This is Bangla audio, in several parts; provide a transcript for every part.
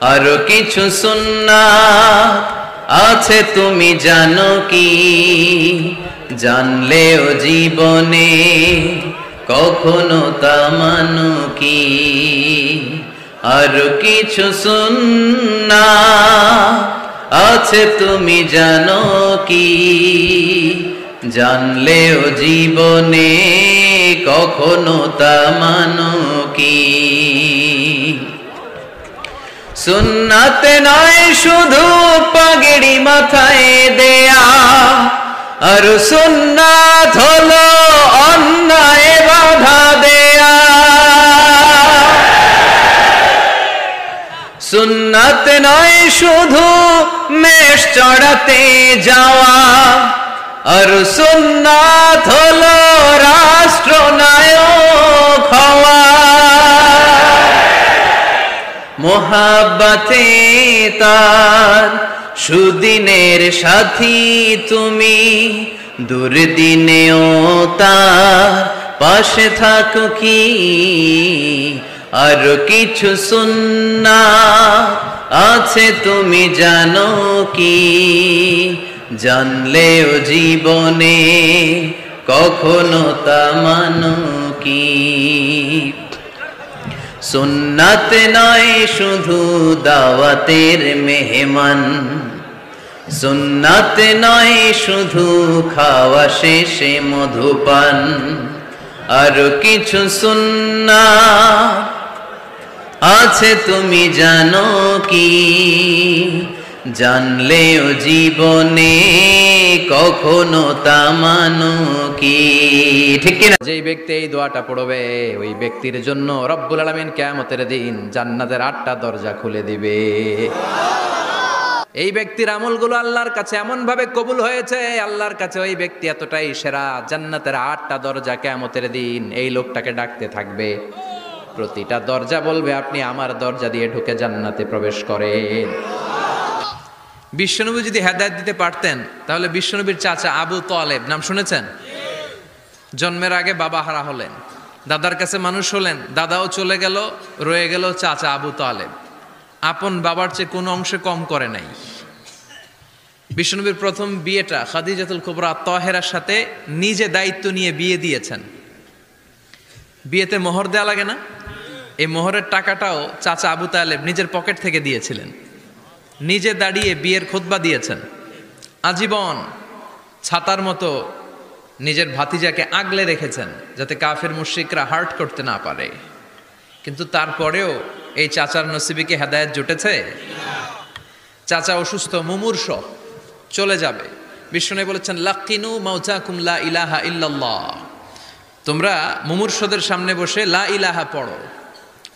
আরো কিছু সুন্নাত আছে তুমি জানো কি, জানলেও জীবনে কখনো তা মানো কি। আরো কিছু সুন্নাত আছে তুমি জানো কি, জানলেও জীবনে কখনো তা মানো কি। সুন্নাত নয় শুধু পাগড়ি মাথায় দেয়া, আর সুন্নাত হলো অন্যায় বাধা দেয়া। সুন্নাত নয় শুধু মেষ চড়াতে যাওয়া, আর সুন্নাত হলো রাষ্ট্রনায়ক হওয়া। মোহাব্বতে তার সুদিনের সাথী তুমি, দুর্দিনেও তার পাশে থাকো কি। আর কিছু সুন্নাত আছে তুমি জানো কি, জানলেও জীবনে কখনো তা মানো কি। সুন্নাত নয় শুধু দাওয়াতের মেহমান, সুন্নাত নয় শুধু খাওয়া শেষে মধুপান। আর কিছু সুন্নাত আছে তুমি জানো কি, জানলেও জীবনে কখনো তা মানো কি। ঠিক কিনা? যেই ব্যক্তি এই দোয়াটা পড়বে ওই ব্যক্তির জন্য রব্বুল আলামিন কিয়ামতের দিন জান্নাতের 8টা দরজা খুলে দিবে। এই ব্যক্তির আমলগুলো আল্লাহর কাছে এমন ভাবে কবুল হয়েছে, আল্লাহর কাছে ওই ব্যক্তি এতটাই সেরা, জান্নাতের 8টা দরজা কিয়ামতের দিন এই লোকটাকে ডাকতে থাকবে। প্রতিটা দরজা বলবে আপনি আমার দরজা দিয়ে ঢুকে জান্নাতে প্রবেশ করেন। বিশ্বনবী যদি হেদায়েত দিতে পারতেন তাহলে বিশ্বনবীর চাচা আবু তালেব নাম শুনেছেন? জন্মের আগে বাবা হারা হলেন, দাদার কাছে মানুষ হলেন, দাদাও চলে গেল, রয়ে গেল চাচা আবু তালেব। আপন বাবার চেয়ে কোনো অংশে কম করে নাই। বিশ্বনবীর প্রথম বিয়েটা খাদিজাতুল কুবরা তাহেরার সাথে নিজে দায়িত্ব নিয়ে বিয়ে দিয়েছেন। বিয়েতে মোহর দেওয়া লাগে না? এই মোহরের টাকাটাও চাচা আবু তালেব নিজের পকেট থেকে দিয়েছিলেন। নিজে দাঁড়িয়ে বিয়ের খুতবা দিয়েছেন। আজীবন ছাতার মতো নিজের ভাতিজাকে আগলে রেখেছেন যাতে কাফের মুশরিকরা হার্ট করতে না পারে। কিন্তু তারপরেও এই চাচার নসিবে কি হেদায়েত জুটেছে? চাচা অসুস্থ, মুমূর্ষ, চলে যাবে। বিষ্ণু বলেছেন লাকিনু মাউতাকুম লা ইলাহা ইল্লাল্লাহ, তোমরা মুমূর্ষদের সামনে বসে লা ইলাহা পড়ো।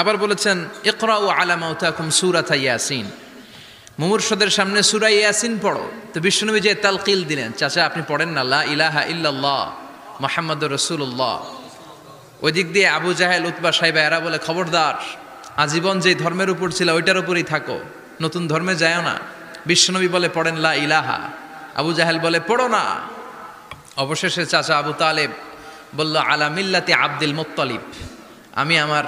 আবার বলেছেন ইকরাউ আলা মাউতাকুম সূরাতা ইয়াসিন, মুমূর্ষদের সামনে সূরা ইয়াসিন পড়ো। তো বিশ্বনবী যে তালকিল দিলেন, চাচা আপনি পড়েন না লা ইলাহা ইল্লাল্লাহ মুহাম্মাদুর রাসূলুল্লাহ। ওই দিক দিয়ে আবু জাহেল, উতবা, সাইবা এরা বলে খবরদার, আজীবন যে ধর্মের উপর ছিল ওইটার উপরই থাকো, নতুন ধর্মে যায়ও না। বিশ্বনবী বলে পড়েন লা ইলাহা, আবু জাহেল বলে পড়ো না। অবশেষে চাচা আবু তালেব বলল আলা মিল্লাতি আব্দুল মুত্তালিব, আমি আমার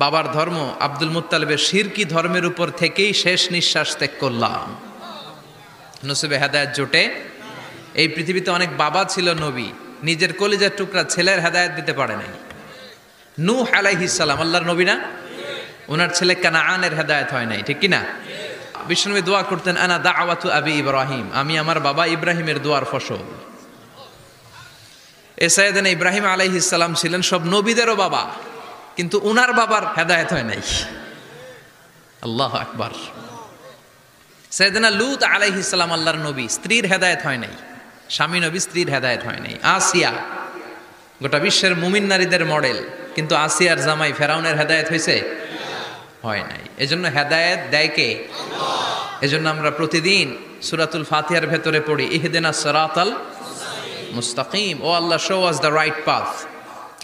বাবার ধর্ম আব্দুল মুত্তালিবের শিরকি ধর্মের উপর থেকেই শেষ নিঃশ্বাস ত্যাগ করলাম। নসিবে হেদায়েত জোটে? এই পৃথিবীতে অনেক বাবা ছিল নবী, নিজের কলিজার টুকরা ছেলের হেদায়েত দিতে পারে নাই। নূহ আলাইহিস সালাম আল্লাহর নবী না? ওনার ছেলে কানাআনের হেদায়েত হয় নাই, ঠিক কি না? বিশ্বনবী দোয়া করতেন আনা দাওয়াতু আবি ইব্রাহিম, আমি আমার বাবা ইব্রাহিমের দোয়ার ফসল। সাইয়েদনা ইব্রাহিম আলাইহিস সালাম ছিলেন সব নবীদেরও বাবা, কিন্তু উনার বাবার হেদায়েত হয় নাই। আল্লাহু আকবার। সাইয়েদনা লূত আলাইহিস সালাম আল্লাহর নবী, স্ত্রীর হেদায়েত হয় নাই, স্বামী নবী, স্ত্রীর হেদায়েত হয় নাই। আসিয়া গোটা বিশ্বের মুমিন নারীদের মডেল, কিন্তু আসিয়ার জামাই ফেরাউনের হেদায়েত হয়েছে? হয় নাই। এজন্য হেদায়েত দেয় কে? আল্লাহ। এজন্য আমরা প্রতিদিন সূরাতুল ফাতিহার ভেতরে পড়ি ইহদিনাস সিরাতাল মুস্তাকিম, ও Allah show us the right path.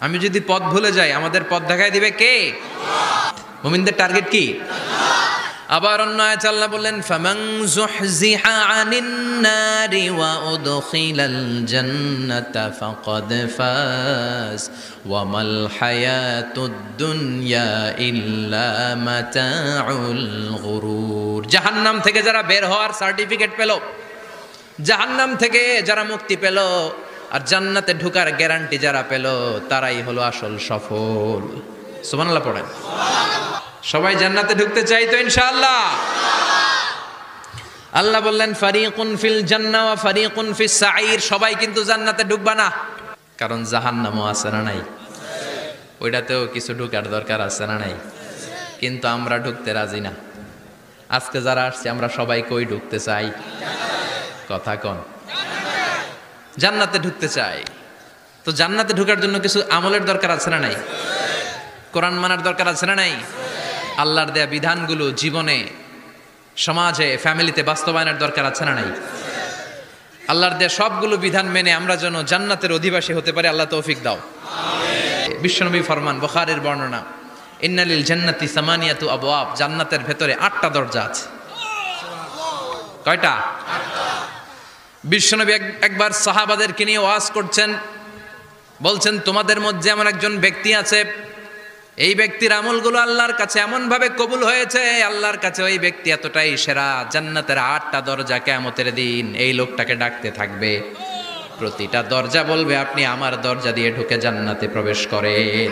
আমি যদি পথ ভুলে যাই আমাদের পথ দেখায় দিবে কে? আল্লাহ। মুমিনদের টার্গেট কি? আল্লাহ। আবার অন্য আয়াতে আল্লাহ বললেন ফামান যুহজিহা আনিন নারি ওয়া উদখিলাল জান্নাতা ফাকাদ ফাজ ওয়া মাল হায়াতুদ দুনিয়া ইল্লা মাতাউল গুরুর। জাহান্নাম থেকে যারা বের হওয়ার সার্টিফিকেট পেল, জাহান্নাম থেকে যারা মুক্তি পেল, আর জান্নাতে ঢোকার গ্যারান্টি যারা পেল, তারাই হলো আসল সফল। সুবহানাল্লাহ পড়েন। সবাই জান্নাতে ঢুকতে চাই তো ইনশাআল্লাহ? আল্লাহ বললেন ফারিকুন ফিল জান্নাহ ওয়া ফারিকুন ফিস সাঈর। সবাই কিন্তু জান্নাতে ঢুকবা না, কারণ জাহান্নামও আছে না নাই? ওইটাতেও কিছু ঢুকার দরকার আছে না নাই? কিন্তু আমরা ঢুকতে রাজি না। আজকে যারা আসছে আমরা সবাই কই ঢুকতে চাই? কথা কন। জান্নাতে ঢুকতে চাই। তো জান্নাতে ঢোকার জন্য কিছু আমলের দরকার আছে না নাই? কোরআন মানার দরকার আছে না নাই? আল্লাহর দেয়া বিধানগুলো জীবনে, সমাজে, ফ্যামিলিতে বাস্তবায়নের দরকার আছে না নাই? আল্লাহর দেয়া সবগুলো বিধান মেনে আমরা যেন জান্নাতের অধিবাসী হতে পারি, আল্লাহ তৌফিক দাও। বিশ্বনবী ফরমান, বুখারীর বর্ণনা, ইন্নালিল জান্নাতি সামানিয়াতু আবওয়াব। জান্নাতের ভেতরে 8টা দরজা আছে। কয়টা? বিশ্বনবী একবার সাহাবাদেরকে নিয়ে ওয়াজ করছেন, বলছেন তোমাদের মধ্যে এমন একজন ব্যক্তি আছে, এই ব্যক্তির আমলগুলো আল্লাহর কাছে এমন ভাবে কবুল হয়েছে, আল্লাহর কাছে ওই ব্যক্তি এতটাই সেরা, জান্নাতের 8টা দরজা কিয়ামতের দিন এই লোকটাকে ডাকতে থাকবে। প্রতিটা দরজা বলবে আপনি আমার দরজা দিয়ে ঢুকে জান্নাতে প্রবেশ করেন।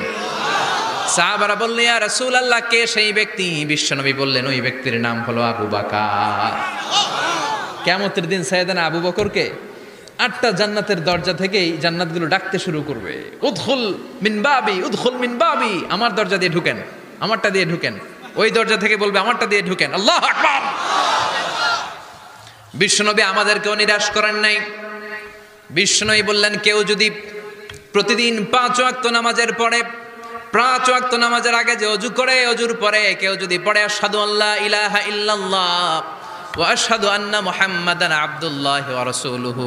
সাহাবারা বললেন ইয়া রাসূলুল্লাহ, কে সেই ব্যক্তি? বিশ্বনবী বললেন ওই ব্যক্তির নাম হলো আবু বকর। কিয়ামতের দিন সাইয়েদনা আবু বকরকে 8টা জান্নাতের দরজা থেকেই জান্নাতগুলো ডাকতে শুরু করবে, উদখুল মিন বাবি, উদখুল মিন বাবি, আমার দরজা দিয়ে ঢুকেন, আমারটা দিয়ে ঢুকেন। ওই দরজা থেকে বলবে আমারটা দিয়ে ঢুকেন। আল্লাহু আকবার। বিশ্বনবী আমাদেরকেও নিরাশ করেন নাই। বিশ্বনবী বললেন কেউ যদি প্রতিদিন 5 ওয়াক্ত নামাজের পরে, 5 ওয়াক্ত নামাজের আগে যে ওযু করে, ওযুর পরে কেউ যদি পড়ে আশহাদু আল্লা ইলাহা ইল্লাল্লাহ ওয়া আশহাদু আন্না মুহাম্মাদান আবদুল্লাহি ওয়া রাসূলুহু,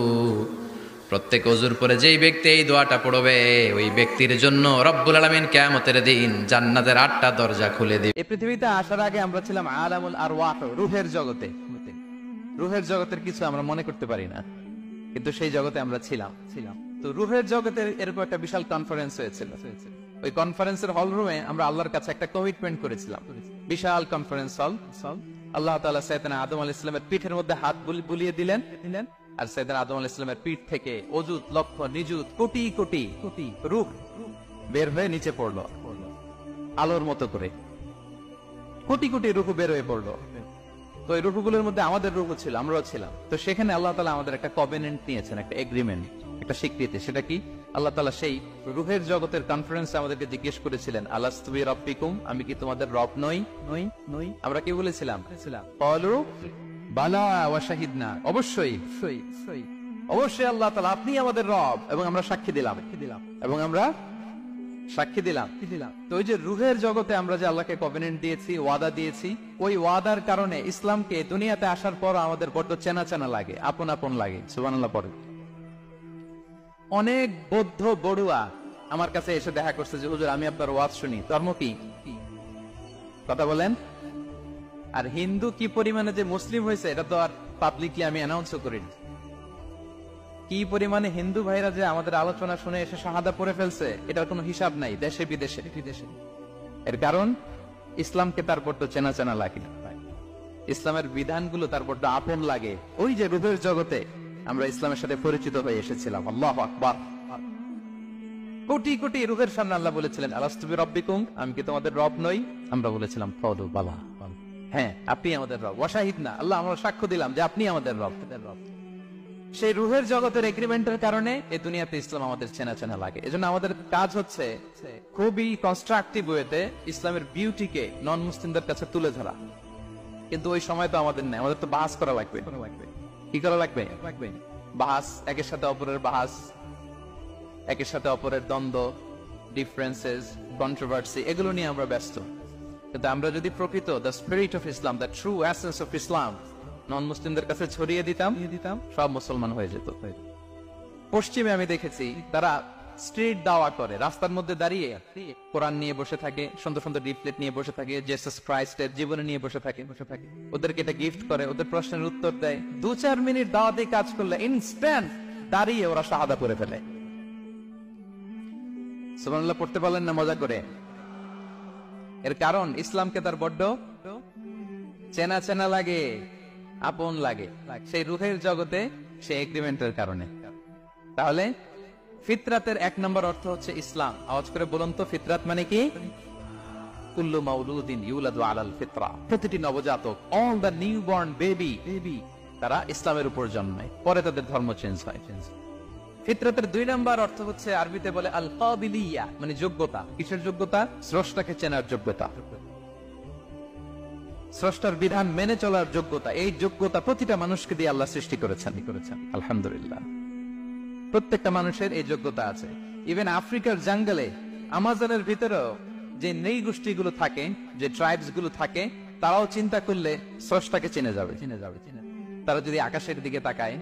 প্রত্যেক ওযুর পরে যেই ব্যক্তি এই দোয়াটা পড়বে, ওই ব্যক্তির জন্য রব্বুল আলামিন কিয়ামতের দিন জান্নাতের 8টা দরজা খুলে দিবে। এই পৃথিবীতে আসার আগে আমরা ছিলাম আলামুল আরওয়াহ, রূহের জগতে। রূহের জগতের কিছু আমরা মনে করতে পারি না, কিন্তু সেই জগতে আমরা ছিলাম। তো রূহের জগতের এরকম একটা বিশাল কনফারেন্স হয়েছিল। ওই কনফারেন্সের হল রুমে আমরা আল্লাহর কাছে একটা কমিটমেন্ট করেছিলাম। বিশাল কনফারেন্স হল। আল্লাহ তাআলা সাইয়েদনা আদম আলাইহিস সালামের পিঠের মধ্যে হাত বুলিয়ে দিলেন, আর সাইয়েদনা আদম আলাইহিস সালামের পিঠ থেকে অযুত লক্ষ নিযুত কোটি কোটি রূহ বের হয়ে নিচে পড়লো, আলোর মতো করে কোটি কোটি রূহ বের হয়ে পড়লো। তো এই রূহগুলোর মধ্যে আমাদের রূহ ছিল, আমরাও ছিলাম। তো সেখানে আল্লাহ তাআলা আমাদের একটা কভেনেন্ট নিয়েছেন, একটা এগ্রিমেন্ট, একটা স্বীকৃতি। সেটা কি? আল্লাহ তাআলা সেই রূহের জগতের কনফারেন্সে আমাদেরকে জিজ্ঞেস করেছিলেন, আলাস্তু বিরাব্বিকুম, আমি কি তোমাদের রব নই? আমরা কি বলেছিলাম? ক্বালু বালা ওয়া শাহিদনা, অবশ্যই অবশ্যই আল্লাহ তাআলা আপনি আমাদের রব, এবং আমরা সাক্ষী দিলাম। তো ওই যে রূহের জগতে আমরা যে আল্লাহকে কভেনেন্ট দিয়েছি, ওয়াদা দিয়েছি, ওই ওয়াদার কারণে ইসলামকে দুনিয়াতে আসার পর আমাদের বড্ড চেনা চেনা লাগে, আপন আপন লাগে। সুবহানাল্লাহ পড়ে। অনেক বৌদ্ধ বড়ুয়া আমার কাছে এসে দেখা করছে যে হুজুর আমি আপনার ওয়াজ শুনি, ধর্ম কি? কথা বলেন। আর হিন্দু কি পরিমাণে যে মুসলিম হয়েছে এটা তো আর পাবলিকলি আমি অ্যানাউন্সও করিনি। কি পরিমাণে হিন্দু ভাইরা যে আমাদের আলোচনা শুনে এসে শাহাদা পড়ে ফেলছে এটার কোনো হিসাব নাই, দেশে বিদেশে। এর কারণ ইসলামকে তার বড্ড চেনা চেনা লাগে, ইসলামের বিধানগুলো তার বড্ড আপন লাগে। ওই যে রূহের জগতে আমরা ইসলামের সাথে পরিচিত হয়ে এসেছিলাম। আল্লাহু আকবার। কোটি কোটি রূহের সামনে আল্লাহ বলেছিলেন, আলাস্তু বিরাব্বিকুম, আমি কি তোমাদের রব নই? আমরা বলেছিলাম ক্বালু বালা, হ্যাঁ আপনি আমাদের রব। ওয়া শাহিদনা, আল্লাহ আমরা সাক্ষ্য দিলাম যে আপনি আমাদের রব। সেই রূহের জগতের এগ্রিমেন্টের কারণে এই দুনিয়াতে ইসলাম আমাদের চেনা চেনা লাগে। এজন্য আমাদের কাজ হচ্ছে খুবই কনস্ট্রাকটিভ ওয়েতে ইসলামের বিউটিকে নন মুসলিমদের কাছে তুলে ধরা। কিন্তু ওই সময় তো আমাদের নেই, আমাদের তো বাহাস করা লাগবে। কি করা লাগবে? বাহাস, একের সাথে অপরের বাহাস, একের সাথে অপরের দ্বন্দ্ব, ডিফারেন্সেস, কন্ট্রোভার্সি, এগুলো নিয়ে আমরা ব্যস্ত। কিন্তু আমরা যদি প্রকৃত the spirit of Islam, the true essence of Islam non মুসলিমদের কাছে ছড়িয়ে দিতাম, সব মুসলমান হয়ে যেত। পশ্চিমে আমি দেখেছি তারা স্ট্রিট দাওয়া করে, রাস্তার মধ্যে দাঁড়িয়ে কোরআন নিয়ে বসে থাকে, সুন্দর সুন্দর লিফলেট নিয়ে বসে থাকে, জেসাস ক্রাইস্টের জীবনে নিয়ে বসে থাকে। ওদেরকে এটা গিফট করে, ওদের প্রশ্নের উত্তর দেয়। 2-4 মিনিট দাওয়াতে কাজ করলে ইনস্ট্যান্ট দাঁড়িয়ে ওরা শাহাদা করে ফেলে। সুবহানাল্লাহ পড়তে পারলেন না মজা করে? এর কারণ ইসলামকে তার বড্ড চেনা চেনা লাগে, আপন লাগে, সেই রুহের জগতে সে এগ্রিমেন্টের কারণে। তাহলে ফিতরাতের 1 নম্বর অর্থ হচ্ছে ইসলাম। আওয়াজ করে বলুন তো, ফিতরাত মানে কি? কুল্লু মাউলুদিন ইউলাদু আলাল ফিতরা, প্রতিটি নবজাতক, অল দ্য নিউবর্ন বেবি, তারা ইসলামের উপর জন্মায়, পরে তাদের ধর্ম চেঞ্জ হয়। ফিতরাতের 2 নম্বর অর্থ হচ্ছে আরবিতে বলে আল কাবিলিয়া, মানে যোগ্যতা। কিসের যোগ্যতা? স্রষ্টাকে চেনার যোগ্যতা, স্রষ্টার বিধান মেনে চলার যোগ্যতা। এই যোগ্যতা প্রতিটা মানুষকে দিয়ে আল্লাহ সৃষ্টি করেছেন। আলহামদুলিল্লাহ, প্রত্যেকটা মানুষের এই যোগ্যতা আছে। ইভেন আফ্রিকার জঙ্গলে, আমাজনের ভিতরেও যে নেই গোষ্ঠীগুলো থাকে, যে ট্রাইবস গুলো থাকে, তারাও চিন্তা করলে স্রষ্টাকে চিনে যাবে। তারা যদি আকাশের দিকে তাকায়,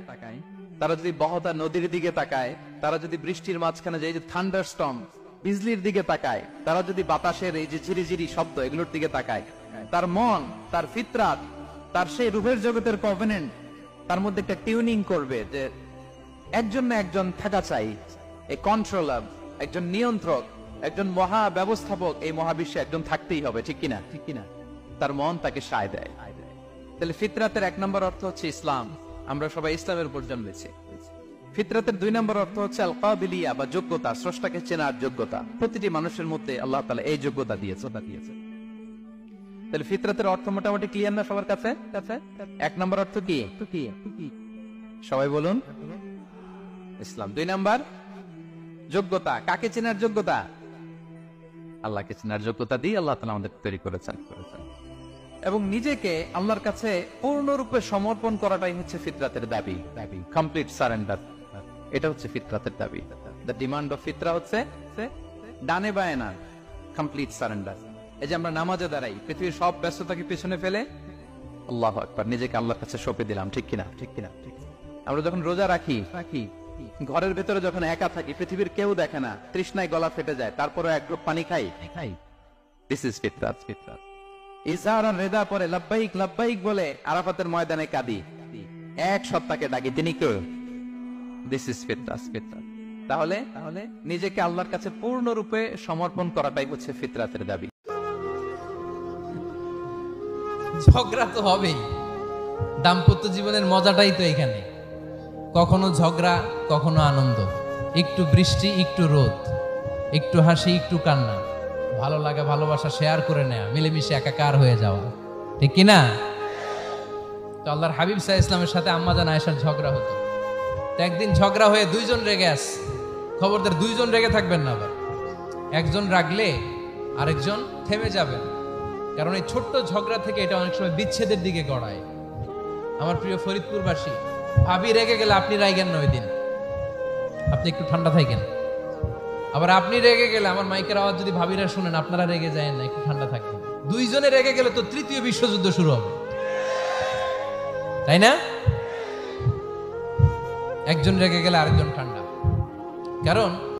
তারা যদি বহতা নদীর দিকে তাকায়, তারা যদি বৃষ্টির মাঝখানে যে থান্ডার স্টর্ম, বিজলির দিকে তাকায়, তারা যদি বাতাসের এই যে ঝিরিঝিরি শব্দ, এগুলোর দিকে তাকায়, তার মন, তার ফিতরাত, তার সেই রূহের জগতের কভেনেন্ট, তার মধ্যে একটা টিউনিং করবে যে একজন না একজন থাকা চাই, এই কন্ট্রোলার, একজন নিয়ন্ত্রক, একজন মহা ব্যবস্থাপক এই মহাবিশ্বে একজন থাকতেই হবে। ঠিক কিনা? তার মন তাকে সায় দেয়। তাহলে ফিতরাতের 1 নম্বর অর্থ হচ্ছে ইসলাম। আমরা সবাই ইসলামের উপর জন্মেছি। ফিতরাতের 2 নম্বর অর্থ হচ্ছে আল কাবিলিয়া, বা যোগ্যতা, স্রষ্টাকে চেনার যোগ্যতা। প্রতিটি মানুষের মধ্যে আল্লাহ তাআলা এই যোগ্যতা দিয়েছে। তাহলে ফিতরাতের অর্থ মোটামুটি ক্লিয়ার না সবার কাছে? 1 নম্বর অর্থ কি? সবাই বলুন, ইসলাম। 2 নম্বর যোগ্যতা। কাকে চেনার যোগ্যতা? আল্লাহকে চেনার যোগ্যতা দিয়ে আল্লাহ তাআলা আমাদের তৈরি করেছেন। এবং নিজেকে আল্লাহর কাছে পূর্ণরূপে সমর্পণ করাটাই হচ্ছে ফিতরাতের দাবি। কমপ্লিট সারেন্ডার, এটা হচ্ছে ফিতরাতের দাবি। দ্য ডিমান্ড অফ ফিতরা হচ্ছে ডানে বায়ে না, কমপ্লিট সারেন্ডার। এই যে আমরা নামাজে দাঁড়াই, পৃথিবীর সব ব্যস্ততাকে পিছনে ফেলে আল্লাহু আকবার, নিজেকে আল্লাহর কাছে সঁপে দিলাম। ঠিক কিনা? আমরা যখন রোজা রাখি, ঘরের ভেতরে যখন একা থাকি, পৃথিবীর কেউ দেখে না, তৃষ্ণায় গলা ফেটে যায়, তারপরে এক গ্রুপ পানি খাই। দিস ইজ ফিতরাত। ইজহার আর রেদা পরে লাব্বাইক লাব্বাইক বলে আরাফাতের ময়দানে কাঁদি, এক সত্তাকে ডাকি, তিনি কে? দিস ইজ ফিতরাত। তাহলে নিজেকে আল্লাহর কাছে পূর্ণরূপে সমর্পণ করাটাই হচ্ছে ফিতরাতের দাবি। ঝগড়া তো হবেই, দাম্পত্য জীবনের মজাটাই তো এখানে। কখনো ঝগড়া, কখনো আনন্দ, একটু বৃষ্টি, একটু রোদ, একটু হাসি, একটু কান্না, ভালো লাগা, ভালোবাসা শেয়ার করে নেয়া, মিলেমিশে একাকার হয়ে যাওয়া। ঠিক কিনা? তো আল্লাহর হাবিব সাল্লাল্লাহু আলাইহি ওয়াসাল্লামের সাথে আম্মা জান আয়েশার ঝগড়া হতো। তো একদিন ঝগড়া হয়ে 2 জন রেগে আছে। খবরদার 2 জন রেগে থাকবেন না। আবার একজন রাগলে আরেকজন থেমে যাবেন, কারণ এই ছোট্ট ঝগড়া থেকে এটা অনেক সময় বিচ্ছেদের দিকে গড়ায়। আমার প্রিয় ফরিদপুরবাসী, ভাবি রেগে গেলে আপনি রাইগেন না, ওই দিন আপনি একটু ঠান্ডা থাকেন। আবার আপনি রেগে গেলে, আমার মাইকের আওয়াজ যদি ভাবিরা শুনেন, আপনারা রেগে যায় না, একটু ঠান্ডা থাকবেন। 2 জনে রেগে গেলে তো 3য় বিশ্বযুদ্ধ শুরু হবে, তাই না? একজন রেগে গেলে আরেকজন ঠান্ডা, কারণ